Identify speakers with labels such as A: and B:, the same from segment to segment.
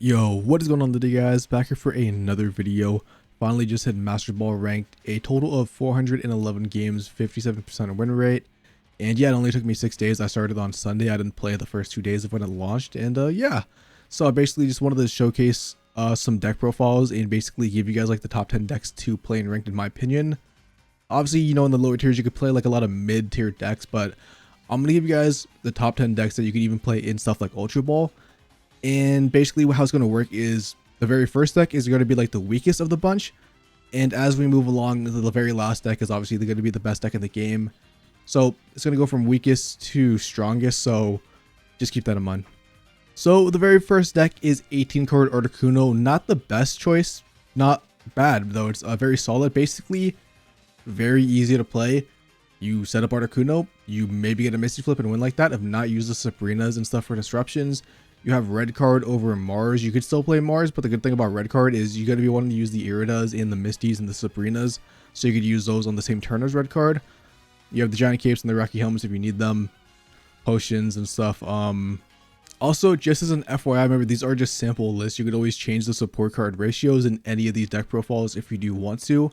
A: Yo, what is going on today, guys? Back here for another video. Finally just hit Master Ball ranked, a total of 411 games, 57% win rate. And yeah, it only took me 6 days. I started on Sunday. I didn't play the first 2 days of when it launched. And yeah, so I basically just wanted to showcase some deck profiles and basically give you guys like the top 10 decks to play in ranked in my opinion. Obviously, you know, in the lower tiers you could play like a lot of mid-tier decks, but I'm gonna give you guys the top 10 decks that you can even play in stuff like Ultra Ball. And basically how it's going to work is the very first deck is going to be like the weakest of the bunch. And as we move along, the very last deck is obviously going to be the best deck in the game. So it's going to go from weakest to strongest. So just keep that in mind. So the very first deck is 18 card Articuno. Not the best choice. Not bad though. It's very solid. Basically very easy to play. You set up Articuno. You maybe get a Misty Flip and win like that. If not, use the Sabrinas and stuff for disruptions. You have red card over Mars. You could still play Mars, but the good thing about red card is you got to be wanting to use the Iridas and the Misties and the Sabrinas, so you could use those on the same turn as red card. You have the Giant Capes and the Rocky Helmets if you need them, potions and stuff. Also, just as an FYI, remember these are just sample lists. You could always change the support card ratios in any of these deck profiles if you do want to.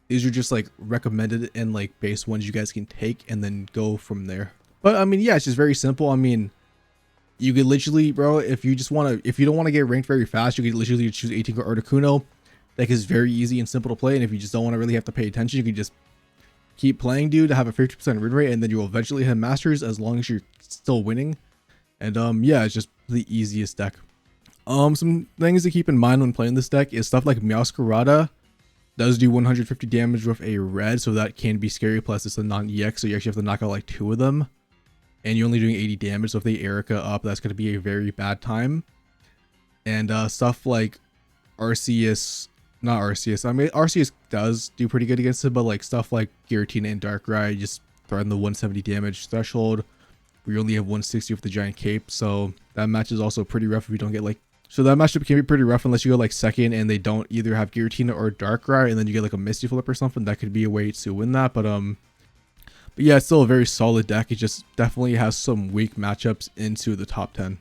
A: These are just like recommended and like base ones you guys can take and then go from there. But I mean, yeah, it's just very simple. I mean, you could literally, bro, if you just want to, if you don't want to get ranked very fast, you could literally choose 18 card Articuno. That is very easy and simple to play. And if you just don't want to really have to pay attention, you can just keep playing, dude, to have a 50% win rate, and then you will eventually hit Masters as long as you're still winning. And yeah, it's just the easiest deck. Some things to keep in mind when playing this deck is stuff like Meowscarada does do 150 damage with a red, so that can be scary. Plus, it's a non-EX, so you actually have to knock out like 2 of them. And you're only doing 80 damage, so if they Erica up, that's going to be a very bad time. And stuff like Arceus, not Arceus, I mean Arceus does do pretty good against it, but like stuff like Giratina and Darkrai just threaten the 170 damage threshold. We only have 160 with the Giant Cape, so that match is also pretty rough if you don't get like... So that matchup can be pretty rough unless you go like second and they don't either have Giratina or Darkrai, and then you get like a Misty Flip or something. That could be a way to win that, but yeah, it's still a very solid deck. It just definitely has some weak matchups into the top 10.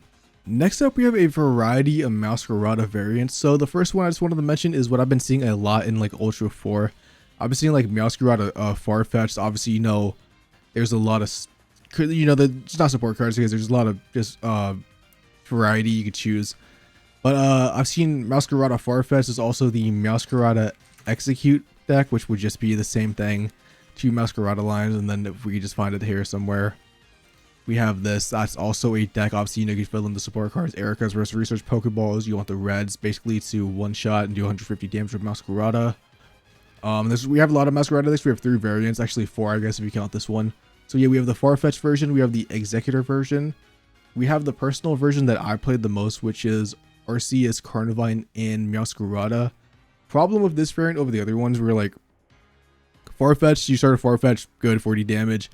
A: Next up, we have a variety of Meowscarada variants. So the first one I just wanted to mention is what I've been seeing a lot in like Ultra 4. I've been seeing like Meowscarada Farfetch'd. Obviously, you know, there's a lot of, you know, it's not support cards because there's a lot of just variety you could choose. But I've seen Meowscarada Farfetch'd is also the Meowscarada Execute deck, which would just be the same thing. 2 Meowscarada lines, and then if we could just find it here somewhere, we have this. That's also a deck. Obviously, you know, you can fill in the support cards, Ericas versus Research Pokeballs. You want the reds basically to one shot and do 150 damage with Meowscarada. We have a lot of Meowscarada decks. We have 3 variants, actually 4, I guess, if you count this one. So yeah, we have the Farfetch'd version, we have the Executor version, we have the personal version that I played the most, which is Arceus, Carnivine, and Meowscarada. Problem with this variant over the other ones were like, Farfetch'd, you start a Farfetch'd, good, 40 damage.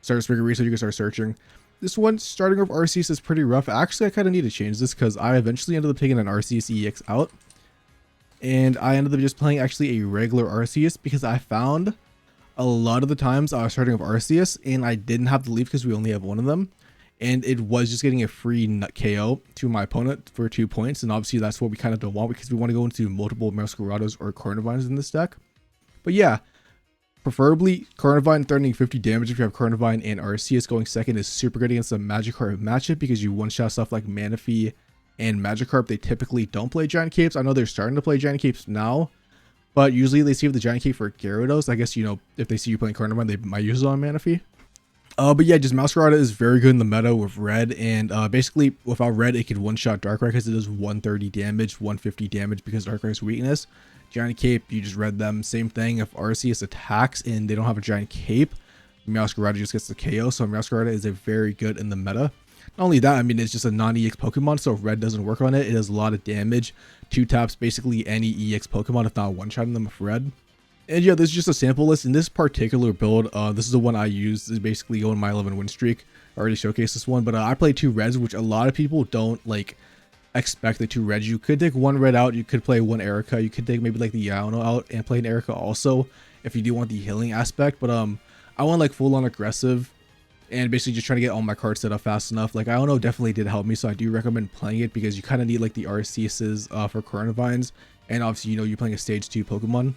A: Start a Spirit Research, you can start searching. This one, starting with Arceus, is pretty rough. Actually, I kind of need to change this because I eventually ended up taking an Arceus EX out. And I ended up just playing actually a regular Arceus because I found a lot of the times I was starting with Arceus and I didn't have to leave because we only have one of them. And it was just getting a free nut KO to my opponent for 2 points. And obviously that's what we kind of don't want because we want to go into multiple Meowscaradas or Carnivines in this deck. But yeah. Preferably, Carnivine threatening 50 damage if you have Carnivine, and Arceus going second is super good against the Magikarp matchup because you one-shot stuff like Manaphy and Magikarp. They typically don't play Giant Capes. I know they're starting to play Giant Capes now, but usually they save the Giant Cape for Gyarados. I guess, you know, if they see you playing Carnivine, they might use it on Manaphy. But yeah, just Meowscarada is very good in the meta with red, and basically without red, it could one-shot Darkrai because it does 130 damage, 150 damage because Darkrai's weakness. Giant Cape, you just read them. Same thing if Arceus attacks and they don't have a Giant Cape, Meowscarada just gets the KO. So Meowscarada is a very good in the meta. Not only that, I mean, it's just a non-EX Pokemon, so if red doesn't work on it, it does a lot of damage. 2 taps basically any EX Pokemon, if not one-shotting them with red. And yeah, this is just a sample list. In this particular build, this is the one I use. This is basically going my 11 win streak. I already showcased this one, but I played 2 reds, which a lot of people don't like expect the 2 reds. You could take 1 red out, you could play 1 Erica, you could take maybe like the Yauno out and play an Erica also if you do want the healing aspect, but I went like full on aggressive and basically just trying to get all my cards set up fast enough. Like Iono definitely did help me, so I do recommend playing it because you kind of need like the RCSs for Coronavirus, and obviously you're playing a stage 2 Pokemon.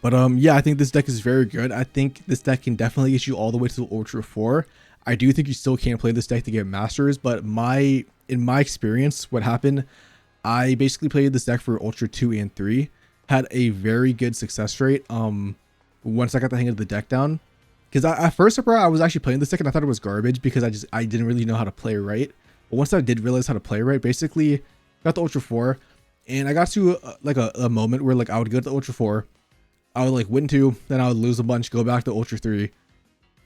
A: But yeah, I think this deck is very good. I think this deck can definitely get you all the way to Ultra 4. I do think you still can play this deck to get Masters, but in my experience, what happened, I basically played this deck for Ultra 2 and 3, had a very good success rate once I got the hang of the deck down. Because at first I was actually playing this deck and I thought it was garbage because I didn't really know how to play right. But once I did realize how to play right, basically got the Ultra 4, and I got to like a moment where like I would go to the Ultra 4, I would like win 2, then I would lose a bunch, go back to Ultra 3,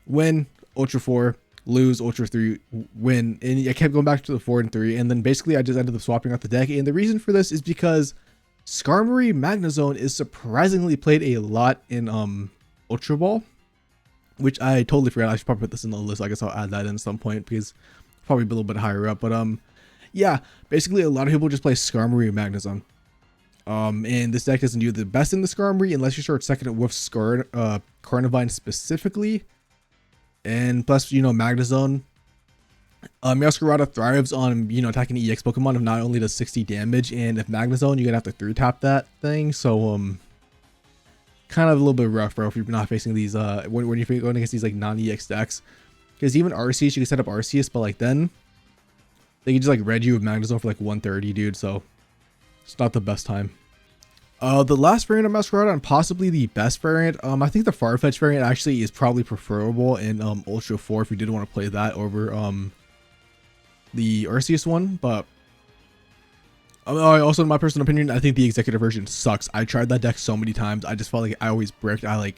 A: win, Ultra 4, lose, Ultra 3, win, and I kept going back to the 4 and 3, and then basically I just ended up swapping out the deck. And the reason for this is because Skarmory Magnezone is surprisingly played a lot in Ultra Ball, which I totally forgot. I should probably put this in the list. I guess I'll add that in at some point because it's probably a little bit higher up. But yeah, basically a lot of people just play Skarmory Magnezone. And this deck doesn't do the best in the Skarmory unless you start second with Carnivine specifically. And plus, Magnezone, Meowscarada thrives on, attacking EX Pokemon if not only does 60 damage, and if Magnezone, you're gonna have to 3-tap that thing. So, kind of a little bit rough, bro, if you're not facing these, when you're going against these, like, non-EX decks. Because even Arceus, you can set up Arceus, but, like, then they can just, like, red you with Magnezone for, like, 130, dude, so it's not the best time. The last variant of Meowscarada, and possibly the best variant, I think the Farfetch variant actually is probably preferable in Ultra 4 if you did want to play that over the Arceus one. But also, in my personal opinion, I think the executive version sucks. I tried that deck so many times. I just felt like I always bricked. I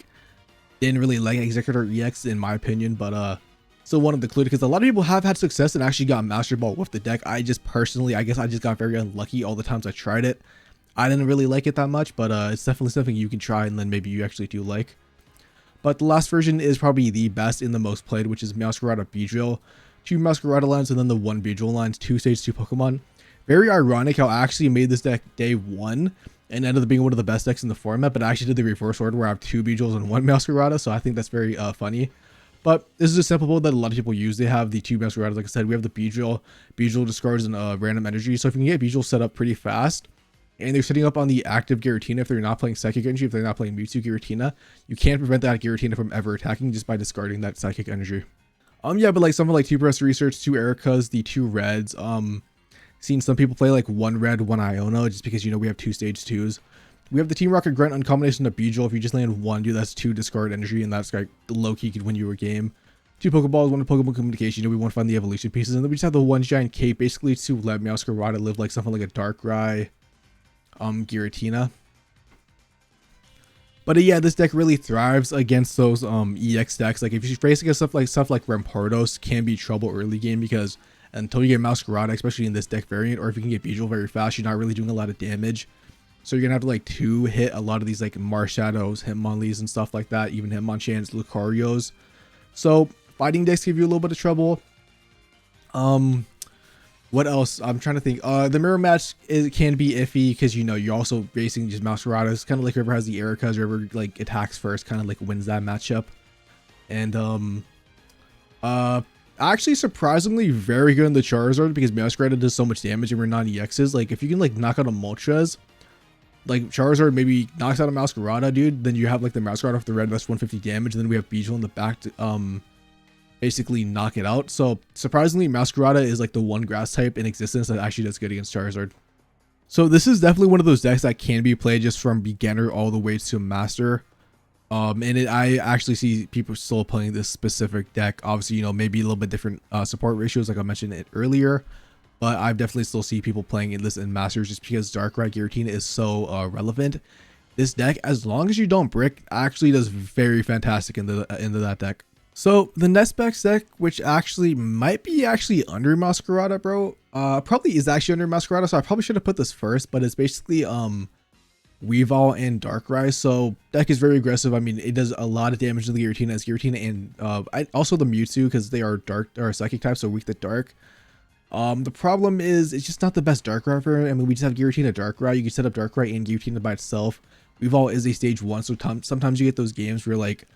A: didn't really like Executor EX in my opinion, but still wanted to include it because a lot of people have had success and actually got Master Ball with the deck. I just personally, I guess I just got very unlucky all the times I tried it. I didn't really like it that much, but it's definitely something you can try and then maybe you actually do like. But the last version is probably the best and the most played, which is Meowscarada Beedrill. 2 Meowscarada lines and then the 1 Beedrill lines, 2 stage 2 Pokemon. Very ironic how I actually made this deck day 1 and ended up being one of the best decks in the format, but I actually did the reverse order where I have 2 Beedrills and 1 Meowscarada, so I think that's very funny. But this is a simple build that a lot of people use. They have the 2 Meowscaradas. Like I said, we have the Beedrill. Beedrill discards an random energy, so if you can get Beedrill set up pretty fast, and they're setting up on the active Giratina if they're not playing Psychic Energy, if they're not playing Mewtwo Giratina, you can't prevent that Giratina from ever attacking just by discarding that Psychic Energy. Yeah, but like something like 2 Breast Research, 2 Ericas, the 2 Reds, seen some people play like 1 Red, 1 Iono, just because, we have 2 stage 2s. We have the Team Rocket Grunt on combination of Beedrill. If you just land 1, dude, that's 2 discard energy, and that's like low-key could win you a game. 2 Pokeballs, 1 Pokemon Communication, we want to find the evolution pieces, and then we just have the 1 Giant Cape, basically to let Meowscarada live like something like a Darkrai, Giratina. But yeah, this deck really thrives against those EX decks. Like if you're facing stuff like Rampardos can be trouble early game because until you get Meowscarada, especially in this deck variant, or if you can get Beedrill very fast, you're not really doing a lot of damage. So you're gonna have to like 2-hit a lot of these like Marshadows, Hitmonlees and stuff like that, even Hitmonchans, Lucarios. So fighting decks give you a little bit of trouble. What else? I'm trying to think. The mirror match can be iffy because you're also facing just Meowscarada. It's kind of like whoever has the Ericas, whoever like attacks first, kind of like wins that matchup. And actually surprisingly very good in the Charizard because Meowscarada does so much damage and we're non-EXs. Like if you can like knock out a Moltres, like Charizard maybe knocks out a Meowscarada, dude, then you have like the Meowscarada off the red, that's 150 damage, and then we have Beedrill in the back to basically knock it out. So surprisingly, Meowscarada is like the one grass type in existence that actually does good against Charizard. So this is definitely one of those decks that can be played just from beginner all the way to master. I actually see people still playing this specific deck. Obviously, maybe a little bit different support ratios, like I mentioned it earlier. But I definitely still see people playing this in masters just because Darkrai Giratina is so relevant. This deck, as long as you don't brick, actually does very fantastic into that deck. So the next best deck, which actually might be under Meowscarada, bro, probably is actually under Meowscarada, so I probably should have put this first, but it's basically Weavile and Darkrai. So deck is very aggressive. I mean, it does a lot of damage to the Giratina. It's Giratina and also the Mewtwo because they are dark or psychic types, so weak to dark. The problem is it's just not the best Darkrai for him. I mean, we just have Giratina Darkrai. You can set up Darkrai and Giratina by itself. Weavile is a stage 1, so sometimes you get those games where like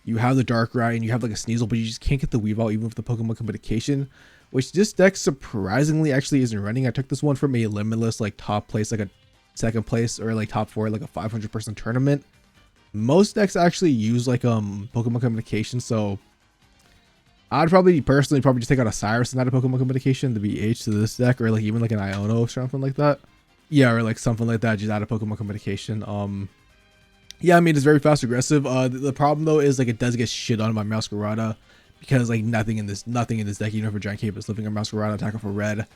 A: you have the Darkrai, and you have like a Sneasel, but you just can't get the Weavile even with the Pokemon Communication, which this deck surprisingly actually isn't running. I took this one from a limitless like top place, like a second place, or like top 4, like a 500-person tournament. Most decks actually use like Pokemon Communication, so I'd probably personally just take out a Cyrus and not a Pokemon Communication to be H to this deck, or like even like an Iono or something like that. Yeah, or like something like that, just add a Pokemon Communication. Yeah, I mean, it's very fast aggressive. The problem though is like it does get shit on by Masquerada, because like nothing in this deck, even for Giant Cape, is living on Masquerada, attack for red.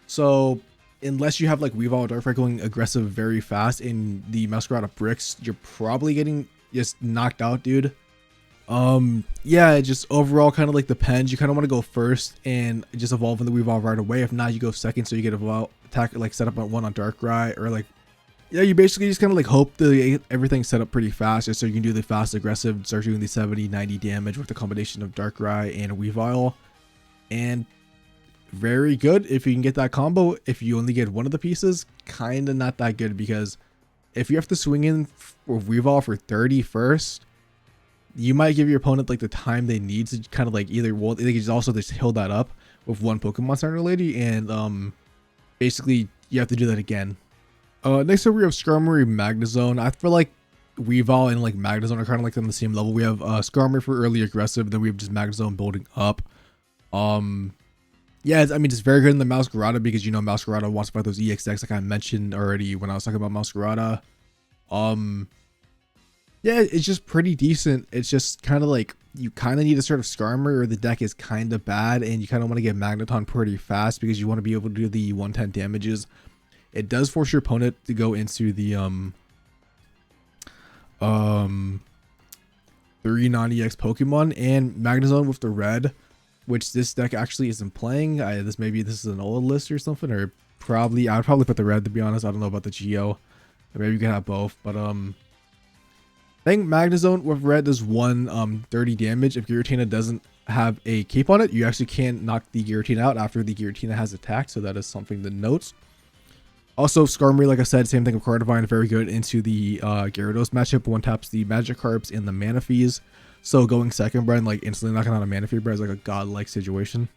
A: So unless you have like Weavile or Darkrai going aggressive very fast in the Masquerada bricks, you're probably getting just knocked out, dude. Yeah, it just overall kind of like depends. You kind of want to go first and just evolve in the Weavile right away. If not, you go second, so you get a attack like set up on one on Darkrai, or like, yeah, you basically just kind of like hope that everything's set up pretty fast, just so you can do the fast aggressive, start doing the 70-90 damage with the combination of Darkrai and Weavile. And very good if you can get that combo. If you only get one of the pieces, kind of not that good, because if you have to swing in for Weavile for 30 first, you might give your opponent like the time they need to kind of like either, well, they can also just heal that up with one Pokemon Center Lady, and basically you have to do that again. Next up we have Skarmory, Magnezone. I feel like Weavile and like Magnezone are kind of like on the same level. We have Skarmory for early aggressive, then we have just Magnezone building up. Yeah, I mean, it's very good in the Masquerada, because you know Masquerada wants to fight those EX decks like I mentioned already when I was talking about Masquerada. Yeah, it's just pretty decent. It's just kind of like you kind of need a sort of Skarmory, or the deck is kind of bad, and you kind of want to get Magneton pretty fast because you want to be able to do the 110 damages. It does force your opponent to go into the 3 non-EX Pokemon, and Magnezone with the red, which this deck actually isn't playing. This is an old list or something, or probably I'd probably put the red, to be honest. I don't know about the Geo. Maybe you can have both, but I think Magnezone with red does 30 damage. If Giratina doesn't have a cape on it, you actually can't knock the Giratina out after the Giratina has attacked, so that is something to note. Also, Skarmory, like I said, same thing with Cardivine, very good into the Gyarados matchup. One taps the Magikarps and the Manaphies, so going second bred, like instantly knocking out a Manaphy bred is like a godlike situation.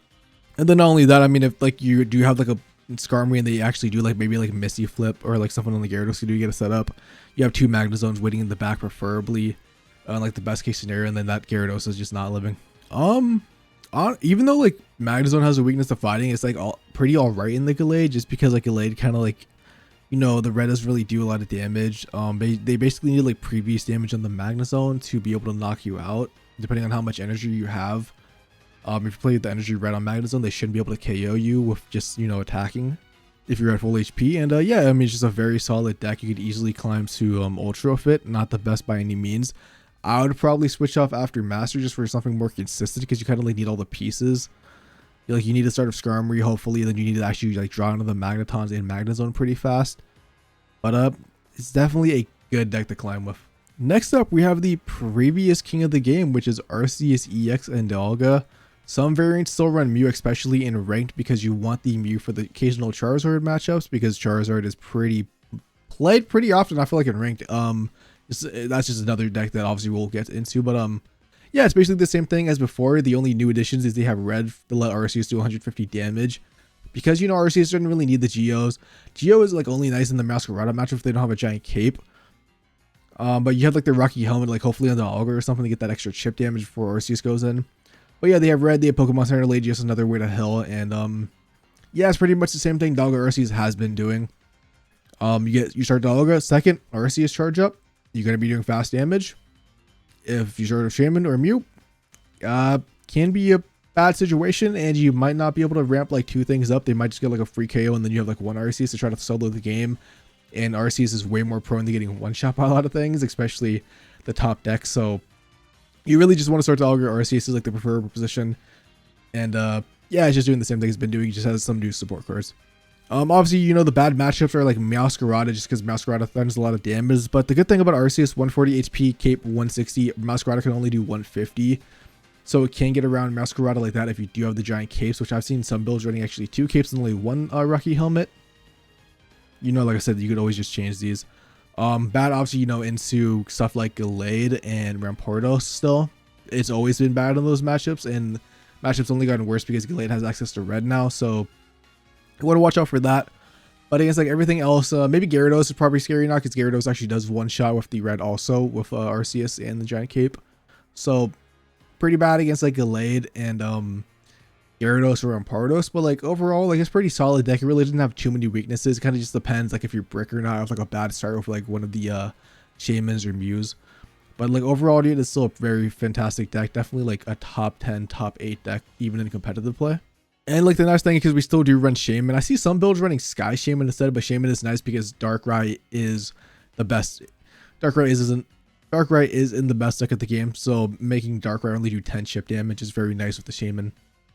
A: And then not only that, I mean, if like you do have like a Skarmory and they actually do like maybe like Misty Flip or like something on the Gyarados, you do get a setup. You have 2 Magnezones waiting in the back, preferably, like the best case scenario, and then that Gyarados is just not living. Even though like Magnezone has a weakness to fighting, it's like pretty alright in the Gallade, just because like Gallade kind of like, you know, the red doesn't really do a lot of damage. They basically need like previous damage on the Magnezone to be able to knock you out, depending on how much energy you have. If you play with the energy red on Magnezone, they shouldn't be able to KO you with just, you know, attacking if you're at full HP. And yeah, I mean, it's just a very solid deck. You could easily climb to Ultra Fit. Not the best by any means. I would probably switch off after Master just for something more consistent, because you kind of like need all the pieces. Like you need to start with Skarmory, hopefully, then you need to actually like draw into the Magnetons in Magnezone pretty fast. But it's definitely a good deck to climb with. Next up, we have the previous king of the game, which is Arceus EX and Dialga. Some variants still run Mew, especially in ranked, because you want the Mew for the occasional Charizard matchups, because Charizard is played pretty often, I feel like, in ranked. That's just another deck that obviously we'll get into, but yeah, it's basically the same thing as before. The only new additions is they have red to let Arceus do 150 damage, because you know Arceus doesn't really need the Geos. Geo is like only nice in the Masquerada matchup if they don't have a giant cape. But you have like the Rocky Helmet, like hopefully on the Augur or something, to get that extra chip damage before Arceus goes in. But yeah, they have red, they have Pokemon Center Lady, just another way to heal, and yeah, it's pretty much the same thing Dialga Arceus has been doing. You start Dialga, second Arceus charge up, you're gonna be doing fast damage. If you start a Shaman or Mew, can be a bad situation, and you might not be able to ramp like 2 things up. They might just get like a free KO, and then you have like 1 Arceus to try to solo the game. And Arceus is way more prone to getting one-shot by a lot of things, especially the top deck. So you really just want to start Dialga. Arceus is like the preferable position. And yeah, it's just doing the same thing it's been doing. It just has some new support cards. Obviously, you know, the bad matchups are like Masquerada, just because Masquerada thunders a lot of damage. But the good thing about Arceus, 140 HP, Cape 160, Masquerada can only do 150. So it can get around Masquerada like that if you do have the giant capes, which I've seen some builds running actually 2 capes and only 1 Rocky Helmet. You know, like I said, you could always just change these. Bad, obviously, you know, into stuff like Gallade and Rampardos still. it's always been bad in those matchups, and matchups only gotten worse because Gallade has access to red now, so you want to watch out for that. But against like everything else, maybe Gyarados is probably scary now, because Gyarados actually does one shot with the red also with Arceus and the Giant Cape, so pretty bad against like Gallade and Gyarados or Rampardos. But like overall, like it's pretty solid deck. It really doesn't have too many weaknesses. It kind of just depends like if you're brick or not, if like a bad start with like one of the Shaymins or Mews. But like overall, dude, it's still a very fantastic deck. Definitely like a top 10, top 8 deck, even in competitive play. And like the nice thing, because we still do run Shaymin. I see some builds running Sky Shaymin instead, but Shaymin is nice because Darkrai is the best. Darkrai is in the best deck of the game, so making Darkrai only do 10 chip damage is very nice with the Shaymin.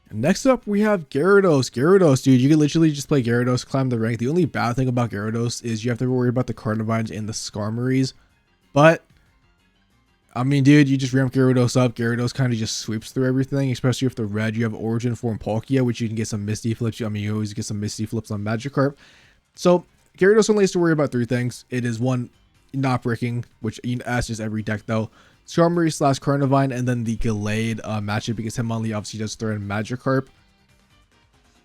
A: And next up, we have Gyarados. Gyarados, dude, you can literally just play Gyarados, climb the rank. The only bad thing about Gyarados is you have to worry about the Carnivines and the Skarmories. But I mean, dude, you just ramp Gyarados up. Gyarados kind of just sweeps through everything, especially with the red. You have Origin Form Palkia, which you can get some Misty Flips. I mean, you always get some Misty Flips on Magikarp. So Gyarados only has to worry about 3 things. It is 1, not bricking, which that's just every deck though. Skarmory / Carnivine, and then the Gallade matchup, because Hitmonlee obviously does threaten Magikarp.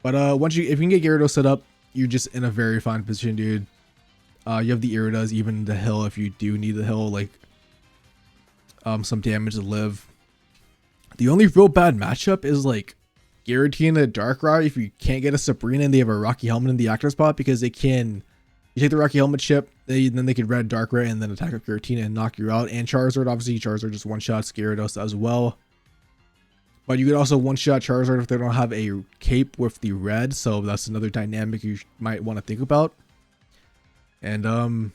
A: But if you can get Gyarados set up, you're just in a very fine position, dude. You have the Iridas, even the hill if you do need the hill, like some damage to live. The only real bad matchup is like Giratina Darkrai if you can't get a Sabrina and they have a Rocky Helmet in the active spot, because they can, you take the Rocky Helmet chip, then they can red Darkrai and then attack up Giratina and knock you out. And Charizard, obviously Charizard just one-shots Gyarados as well. But you could also one-shot Charizard if they don't have a cape with the red, so that's another dynamic you might want to think about. And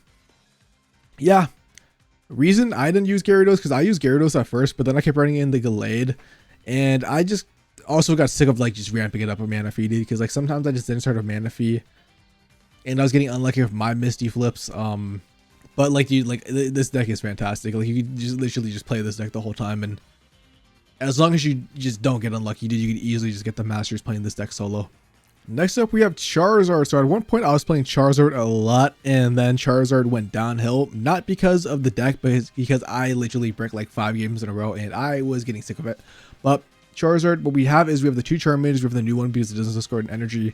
A: yeah. Reason I didn't use Gyarados, because I used Gyarados at first, but then I kept running in the Gallade, and I just also got sick of like just ramping it up with Manaphy, dude, because like sometimes I just didn't start with Manaphy, and I was getting unlucky with my Misty Flips. But like, dude, like this deck is fantastic. Like you can just literally just play this deck the whole time, and as long as you just don't get unlucky, dude, you can easily just get the Masters playing this deck solo. Next up, we have Charizard. So at one point, I was playing Charizard a lot, and then Charizard went downhill. Not because of the deck, but because I literally bricked like 5 games in a row, and I was getting sick of it. But Charizard, what we have is we have the 2 Charmeleons. We have the new one because it doesn't discard an energy.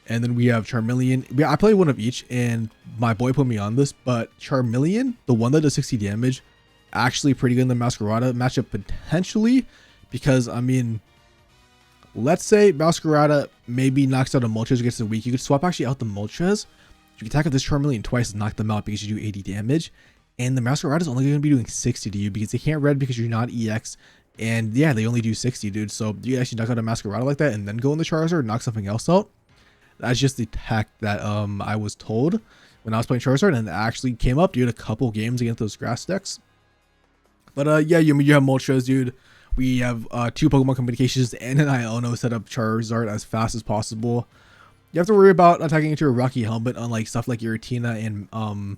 A: And then we have Charmeleon. I played one of each, and my boy put me on this. But Charmeleon, the one that does 60 damage, actually pretty good in the Masquerada matchup potentially. Because, I mean, let's say Masquerada maybe knocks out a Moltres against the weak. You could swap actually out the Moltres. You can attack up this Charmeleon twice and knock them out because you do 80 damage. And the Masquerada is only going to be doing 60 to you because they can't red because you're not EX. And yeah, they only do 60, dude. So you actually knock out a Masquerada like that and then go in the Charizard and knock something else out. That's just the tech that I was told when I was playing Charizard, and it actually came up, dude, a couple games against those grass decks. But yeah, you have Moltres, dude. We have 2 Pokemon Communications and an Iono set up Charizard as fast as possible. You have to worry about attacking into a Rocky Helmet, unlike stuff like Giratina and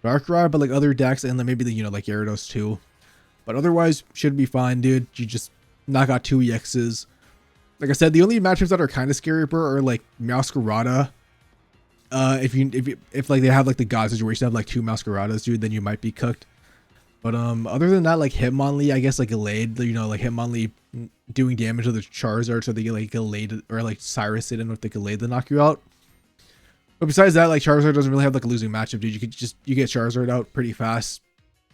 A: Darkrai, but like other decks, and then maybe the, like Gyarados too. But otherwise, should be fine, dude. You just knock out 2 EXs. Like I said, the only matchups that are kind of scary, bro, are like Masquerada. If like they have like the God situation, have like 2 Masqueradas, dude, then you might be cooked. But other than that, like Hitmonlee, I guess like Gallade, like Hitmonlee doing damage to the Charizard, so they get like Gallade or like Cyrus it in with the Gallade to knock you out. But besides that, like Charizard doesn't really have like a losing matchup, dude. You get Charizard out pretty fast.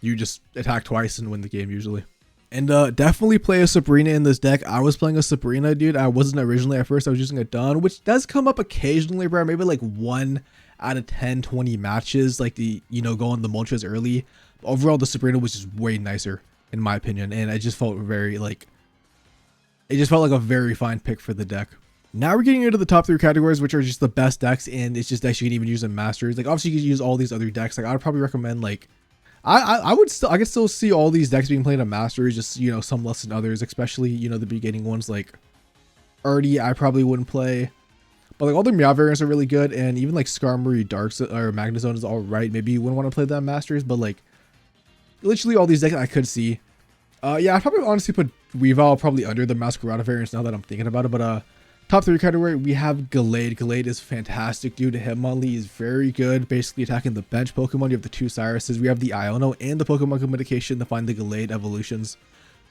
A: You just attack twice and win the game usually. And definitely play a Sabrina in this deck. I was playing a Sabrina, dude. I wasn't originally at first. I was using a Dawn, which does come up occasionally, bro. Maybe like 1 out of 10, 20 matches, like the go on the Moltres early. Overall, the Sabrina was just way nicer in my opinion, and I just felt very like a very fine pick for the deck. Now we're getting into the top 3 categories, which are just the best decks, and it's just decks you can even use in Masters. Like obviously you could use all these other decks. Like I would probably recommend like I could still see all these decks being played in Masters, just some less than others, especially the beginning ones like Artie I probably wouldn't play. But like all the Meow variants are really good, and even like Skarmory Dark or Magnezone is alright. Maybe you wouldn't want to play that in Masters, but like literally all these decks I could see. Yeah, I'd probably honestly put Weavile probably under the Masquerada variants now that I'm thinking about it. But top 3 category, we have Gallade. Gallade is fantastic, dude. Hitmonlee is very good, basically attacking the bench Pokemon. You have the 2 Cyruses. We have the Iono and the Pokemon Communication to find the Gallade evolutions.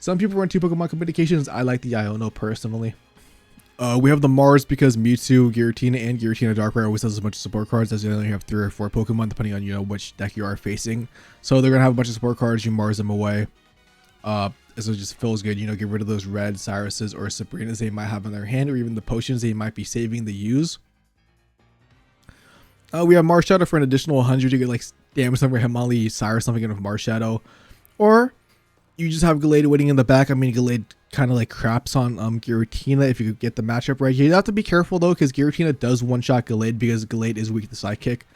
A: Some people run two Pokemon communications. I like the Iono personally. We have the Mars because Mewtwo, Giratina, and Giratina Darkrai always has a bunch of support cards, as they only have 3 or 4 Pokemon depending on, you know, which deck you are facing. So they're gonna have a bunch of support cards. You Mars them away. So it just feels good, you know, get rid of those red Cyruses or Sabrinas they might have in their hand, or even the potions they might be saving to use. We have Marshadow for an additional 100 to get like damage over Hitmonlee, Cyrus, something of Marshadow. Or you just have Gallade waiting in the back. I mean, Gallade kind of like craps on Giratina if you could get the matchup right. You have to be careful though, because Giratina does one-shot Gallade because Gallade is weak to Psychic.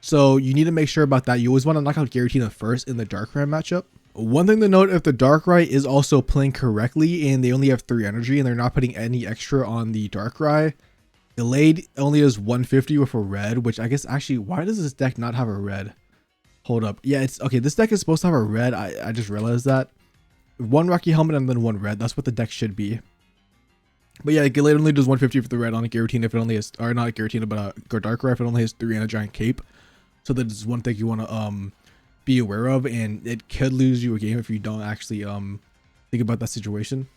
A: So you need to make sure about that. You always want to knock out Giratina first in the Darkrai matchup. One thing to note, if the Darkrai is also playing correctly and they only have 3 energy and they're not putting any extra on the Darkrai, Gallade only has 150 with a red, which I guess actually, why does this deck not have a red? Hold up. Yeah, it's okay. This deck is supposed to have a red. I just realized that. 1 Rocky Helmet and then 1 red. That's what the deck should be. But yeah, Gallade only does 150 for the red on a Giratina if it only has, or not a Giratina, but a Darkrai if it only has 3 and a giant cape. So that is one thing you want to be aware of, and it could lose you a game if you don't actually think about that situation.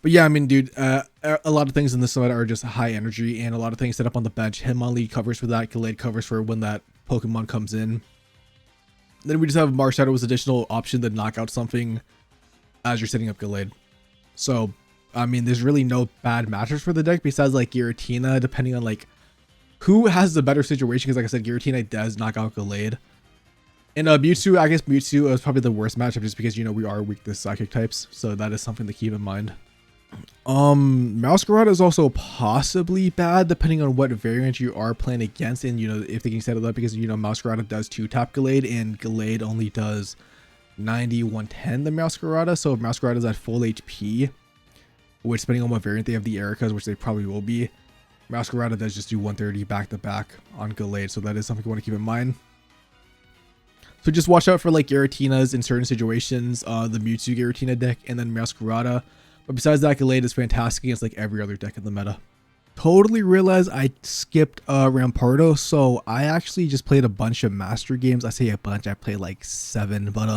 A: But yeah, I mean, dude, a lot of things in this set are just high energy, and a lot of things set up on the bench. Hitmonlee covers for that, Gallade covers for when that Pokemon comes in. Then we just have Marshadow as additional option to knock out something as you're setting up Gallade. So, I mean, there's really no bad matchups for the deck besides like Giratina, depending on like who has the better situation, because like I said, Giratina does knock out Gallade. And Mewtwo, I guess Mewtwo is probably the worst matchup just because, you know, we are weak to Psychic types. So that is something to keep in mind. Masquerade is also possibly bad depending on what variant you are playing against, and you know if they can set it up, because you know Masquerade does 2-tap Gallade and Gallade only does 90 110 the Masquerade. So if Masquerade is at full HP, which depending on what variant they have the Ericas, which they probably will be, Masquerade does just do 130 back to back on Gallade. So that is something you want to keep in mind. So just watch out for like Giratinas in certain situations, the Mewtwo Giratina deck, and then Masquerade. But besides that, Gallade is fantastic against like every other deck in the meta. Totally realized I skipped Rampardo, so I actually just played a bunch of Master games. I say a bunch, I played like 7, but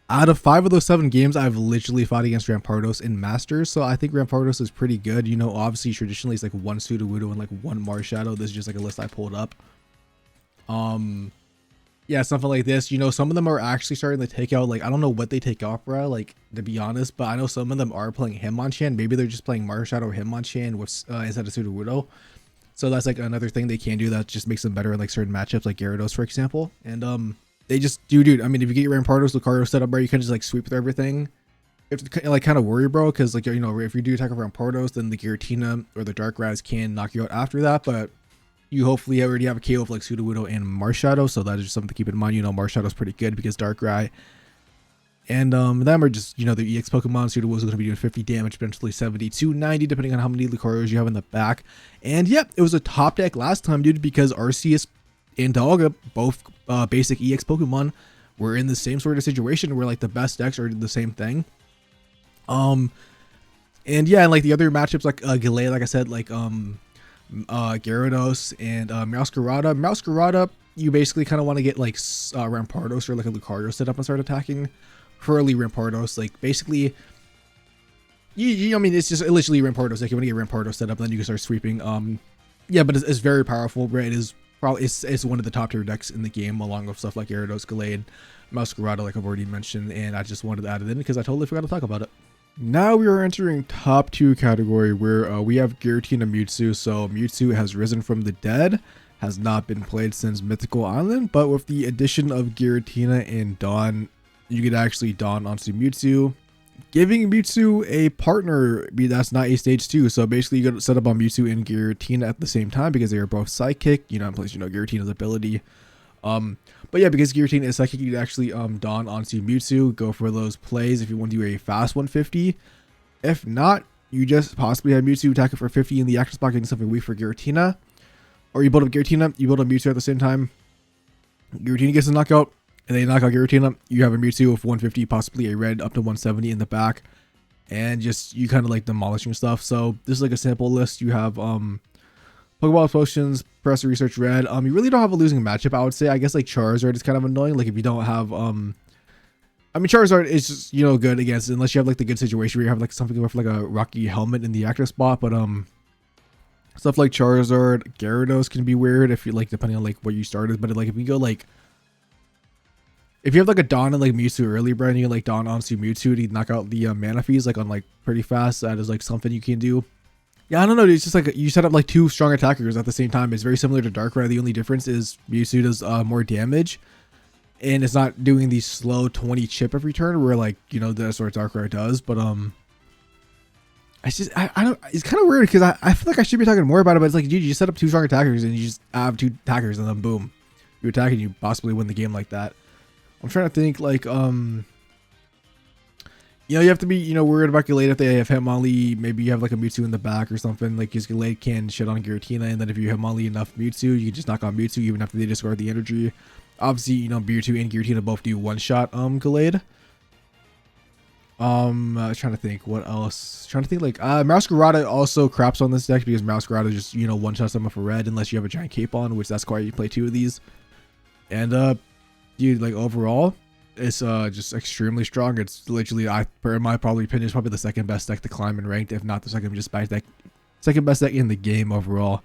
A: out of 5 of those 7 games, I've literally fought against Rampardos in Masters, so I think Rampardos is pretty good. You know, obviously traditionally it's like 1 Sudowoodo and like 1 Marshadow. This is just like a list I pulled up. Yeah, something like this. You know, some of them are actually starting to take out, like, I don't know what they take out, bro, like, to be honest, but I know some of them are playing Hitmonchan. Maybe they're just playing Marshadow or Hitmonchan with instead of Sudowoodo. So that's like another thing they can do that just makes them better in like certain matchups, like Gyarados, for example. And they just do, dude. I mean, if you get your Rampardos, Lucario set up, bro, you can just like sweep through everything. You have to like kind of worry, bro, because like, you know, if you do attack with Rampardos, then the Giratina or the Darkrai can knock you out after that, but you hopefully already have a KO of like Sudowoodo and Marshadow, so that is just something to keep in mind. You know, Marshadow's pretty good because Darkrai and them are just, you know, the EX Pokemon. Sudowoodo's going to be doing 50 damage, potentially 70 to 90, depending on how many Lucarios you have in the back. And yep, it was a top deck last time, dude, because Arceus and Dialga, both basic EX Pokemon, were in the same sort of situation where like the best decks are the same thing. And yeah, and like the other matchups like Gallade, like I said, like Gyarados and Masquerade, you basically kind of want to get like Rampardos or like a Lucario set up and start attacking. For early Rampardos, like basically I mean, it's just literally Rampardos. Like you want to get Rampardos set up, then you can start sweeping. Yeah, but it's very powerful, right? It is probably it's one of the top tier decks in the game, along with stuff like Gyarados, Gallade, Masquerade, like I've already mentioned, and I just wanted to add it in because I totally forgot to talk about it. Now we are entering top 2 category where we have Giratina Mewtwo. So Mewtwo has risen from the dead, has not been played since Mythical Island, but with the addition of Giratina and Dawn, you could actually Dawn onto Mewtwo, giving Mewtwo a partner that's not a stage 2. So basically you got to set up on Mewtwo and Giratina at the same time because they are both Psychic, you know, in place, you know, Giratina's ability. But yeah, because Giratina is Psychic, you can actually Dawn onto Mewtwo, go for those plays if you want to do a fast 150. If not, you just possibly have Mewtwo attack it for 50 in the action spot, getting something weak for Giratina. Or you build up Giratina, you build up Mewtwo at the same time. Giratina gets a knockout, and they knock out Giratina. You have a Mewtwo with 150, possibly a red up to 170 in the back. And just, you kind of like demolishing stuff. So this is like a sample list. You have Pokeball Potions, Press Research Red. You really don't have a losing matchup, I would say. I guess like Charizard is kind of annoying. Like if you don't have I mean, Charizard is just, you know, good against, unless you have like the good situation where you have like something with like a Rocky helmet in the active spot. But stuff like Charizard, Gyarados can be weird if you like, depending on like what you started. But like if you go like, if you have like a Dawn and like Mewtwo early, bro, and you like Dawn onto Mewtwo to knock out the mana fees like on like pretty fast, that is like something you can do. Yeah, I don't know, dude. It's just like you set up like two strong attackers at the same time. It's very similar to Darkrai. The only difference is Mewtwo does more damage, and it's not doing the slow 20 chip every turn where like, you know, that's what Darkrai does. But it's just I don't. It's kind of weird because I feel like I should be talking more about it, but it's like, dude, you just set up two strong attackers and you just have two attackers and then boom, you attack and you possibly win the game like that. I'm trying to think like you know, you have to be, you know, worried about Gallade if they have Hitmonlee. Maybe you have like a Mewtwo in the back or something. Like, his Gallade can shit on Giratina, and then if you Hitmonlee enough Mewtwo, you can just knock on Mewtwo even after they discard the energy. Obviously, you know, Mewtwo and Giratina both do one shot Gallade. Trying to think what else. Trying to think like Masquerada also craps on this deck because Masquerada just, you know, one shots them for red unless you have a giant cape on, which that's why you play two of these. And dude, like overall, it's just extremely strong. It's literally, in my probably opinion, it's probably the second best deck to climb in ranked, if not the second best deck in the game overall.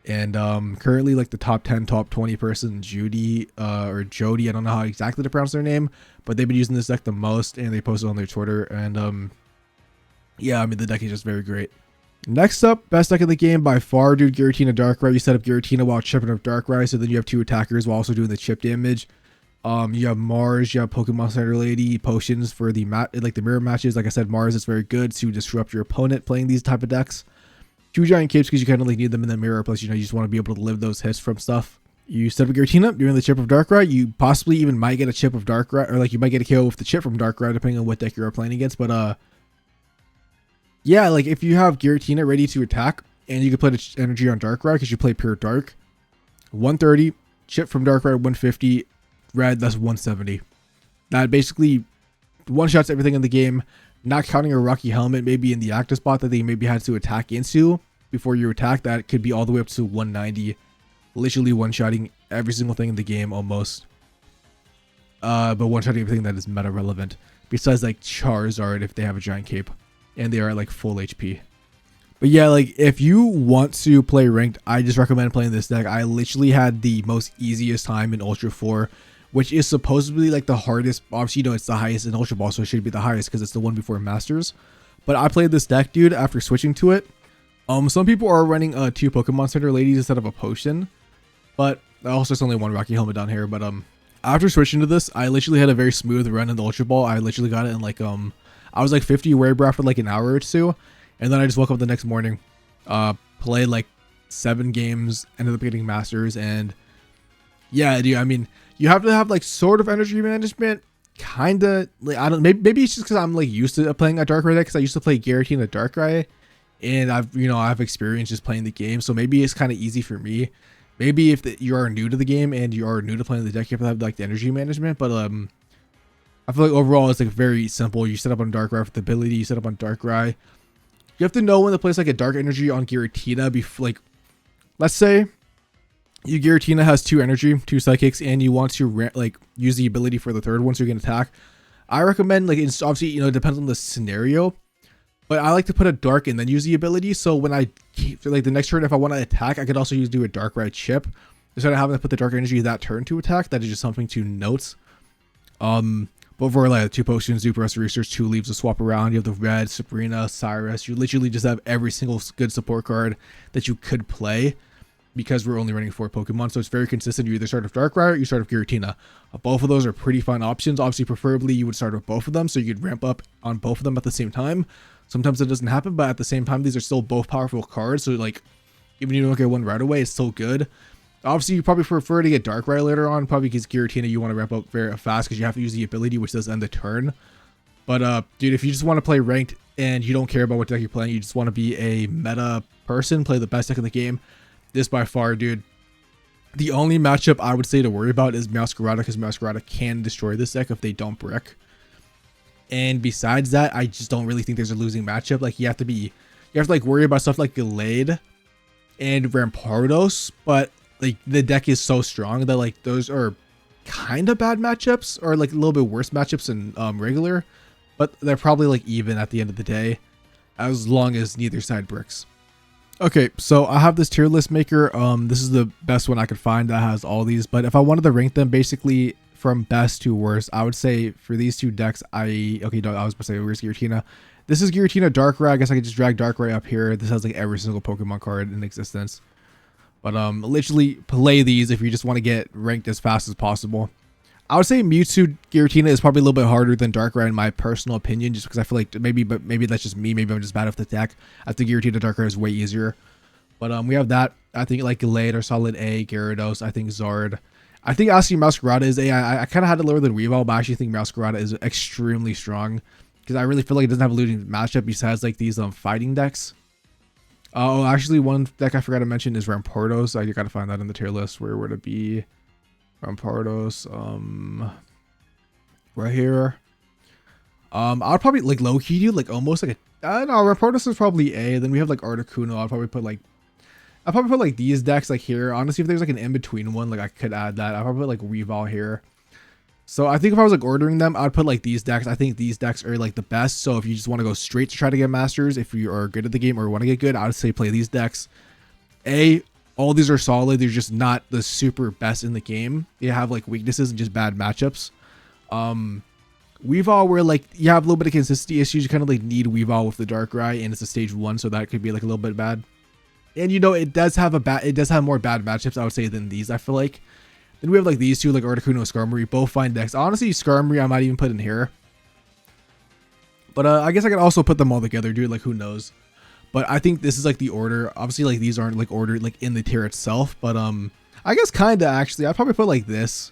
A: And currently like the top 10, top 20 person, Judy or Jody, I don't know how exactly to pronounce their name, but they've been using this deck the most, and they posted on their Twitter. And yeah, I mean, the deck is just very great. Next up, best deck in the game by far, dude, Giratina Darkrai. You set up Giratina while chipping up Darkrai, so then you have two attackers while also doing the chip damage. You have Mars, you have Pokemon Center Lady, potions for the the mirror matches. Like I said, Mars is very good to disrupt your opponent playing these type of decks. Two giant capes because you kind of like need them in the mirror. Plus, you know, you just want to be able to live those hits from stuff. You set up Giratina during the chip of Darkrai. You possibly even might get a chip of Darkrai, or like you might get a KO with the chip from Darkrai, depending on what deck you're playing against. But yeah, like if you have Giratina ready to attack and you can play the energy on Darkrai because you play pure Dark, 130 chip from Darkrai, 150 red, that's 170. That basically one shots everything in the game, not counting a Rocky helmet maybe in the active spot that they maybe had to attack into before you attack. That could be all the way up to 190, literally one-shotting every single thing in the game almost. But one-shotting everything that is meta relevant besides like Charizard if they have a giant cape and they are at like full HP. But yeah, like if you want to play ranked, I just recommend playing this deck. I literally had the most easiest time in Ultra 4, which is supposedly like the hardest. Obviously, you know, it's the highest in Ultra Ball, so it should be the highest because it's the one before Masters. But I played this deck, dude, after switching to it. Some people are running two Pokemon Center Ladies instead of a potion, but also it's only one Rocky helmet down here. But after switching to this, I literally had a very smooth run in the Ultra Ball. I literally got it in like I was like 50 Werebra for like an hour or two, and then I just woke up the next morning, played like 7 games, ended up getting Masters. And yeah, dude, I mean, you have to have like sort of energy management, kind of. Like, I don't, maybe it's just because I'm like used to playing a Darkrai deck because I used to play Giratina Darkrai, and I've experience just playing the game, so maybe it's kind of easy for me. Maybe if you are new to the game and you are new to playing the deck, you have to have like the energy management. But I feel like overall it's like very simple. You set up on Darkrai with the ability. You set up on Darkrai. You have to know when to place like a dark energy on Giratina. Like, let's say you Giratina has 2 energy, 2 psychics, and you want to like use the ability for the third one so you can attack. I recommend, like, it's obviously, you know, it depends on the scenario, but I like to put a dark and then use the ability. So when I like the next turn, if I want to attack, I could also do a Darkrai chip instead of having to put the dark energy that turn to attack. That is just something to note. But for like 2 potions, do Professor Research, 2 leaves to swap around. You have the red, Sabrina, Cyrus. You literally just have every single good support card that you could play because we're only running 4 Pokemon. So it's very consistent. You either start with Darkrai or you start with Giratina. Both of those are pretty fun options. Obviously, preferably you would start with both of them so you could ramp up on both of them at the same time. Sometimes it doesn't happen, but at the same time, these are still both powerful cards. So like, even if you don't get one right away, it's still good. Obviously, you probably prefer to get Darkrai later on, probably because Giratina you want to ramp up very fast because you have to use the ability, which does end the turn. But dude, if you just want to play ranked and you don't care about what deck you're playing, you just want to be a meta person, play the best deck in the game, this by far, dude. The only matchup I would say to worry about is Masquerada, because Masquerada can destroy this deck if they don't brick. And besides that, I just don't really think there's a losing matchup. Like, you have to like worry about stuff like Gallade and Rampardos, but like the deck is so strong that like those are kind of bad matchups, or like a little bit worse matchups than regular, but they're probably like even at the end of the day, as long as neither side bricks. Okay, so I have this tier list maker. This is the best one I could find that has all these, but if I wanted to rank them basically from best to worst, I would say for these two decks, I was about to say, where's Giratina? This is Giratina Darkrai. I guess I could just drag Darkrai up here. This has like every single Pokemon card in existence. But literally play these if you just want to get ranked as fast as possible. I would say Mewtwo Giratina is probably a little bit harder than Darkrai in my personal opinion, just because I feel like maybe that's just me. Maybe I'm just bad with the deck. I think Giratina Darkrai is way easier. But we have that. I think like Gallade or Solid A, Gyarados. I think Zard. I think actually Masquerada is A. I kind of had to lower than Weavile, but I actually think Masquerada is extremely strong because I really feel like it doesn't have a losing matchup besides like these fighting decks. Oh, actually, one deck I forgot to mention is Rampardos. I gotta find that in the tier list. Where would it be? Rampardos. Right here. I'll probably like low key do like almost like a. I don't know. Rampardos is probably A. Then we have like Articuno. I'll probably put like these decks like here. Honestly, if there's like an in between one, like I could add that. I'll probably put like Weavile here. So I think if I was like ordering them, I'd put like these decks. I think these decks are like the best. So if you just want to go straight to try to get masters, if you are good at the game or want to get good, I would say play these decks. All these are solid. They're just not the super best in the game. They have like weaknesses and just bad matchups. Weavile, where like you have a little bit of consistency issues, you kind of like need Weavile with the Darkrai, and it's a stage 1, so that could be like a little bit bad. And you know, it does have more bad matchups, I would say, than these, I feel like. Then we have like these two, like Articuno and Skarmory, both fine decks. Honestly, Skarmory I might even put in here. But I guess I could also put them all together, dude. Like, who knows? But I think this is like the order. Obviously, like these aren't like ordered like in the tier itself. But I guess kinda actually. I'd probably put like this.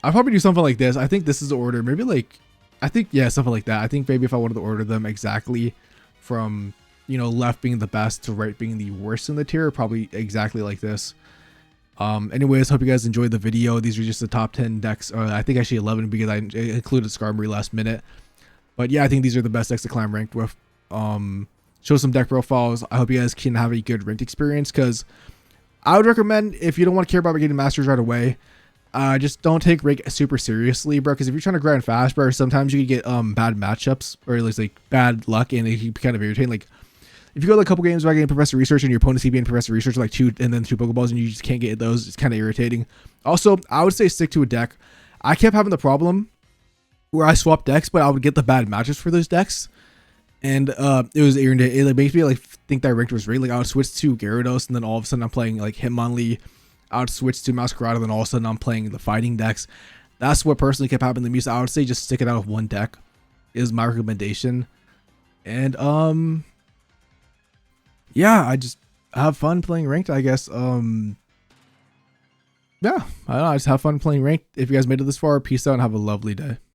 A: I'd probably do something like this. I think this is the order. Maybe like, I think, yeah, something like that. I think maybe if I wanted to order them exactly from, you know, left being the best to right being the worst in the tier, probably exactly like this. Anyways, hope you guys enjoyed the video. These are just the top 10 decks, or I think actually 11 because I included Skarmory last minute. But yeah, I think these are the best decks to climb ranked with. Show some deck profiles. I hope you guys can have a good ranked experience, because I would recommend, if you don't want to care about getting masters right away, just don't take rank super seriously, bro, because if you're trying to grind fast, bro, sometimes you can get bad matchups, or at least like bad luck, and it can be kind of irritating. Like, if you go like a couple games without getting Professor Research and your opponent being Professor Research like 2 and then 2 Pokeballs and you just can't get those, it's kind of irritating. Also, I would say stick to a deck. I kept having the problem where I swapped decks, but I would get the bad matches for those decks, and it was irritating. It like made me like think that ranked was right. Like I would switch to Gyarados, and then all of a sudden I'm playing like Hitmonlee. I would switch to Masquerada, then all of a sudden I'm playing the fighting decks. That's what personally kept happening to me. So I would say just stick it out with one deck is my recommendation. And yeah, I just have fun playing ranked, I guess. Yeah, I don't know, I just have fun playing ranked. If you guys made it this far, peace out and have a lovely day.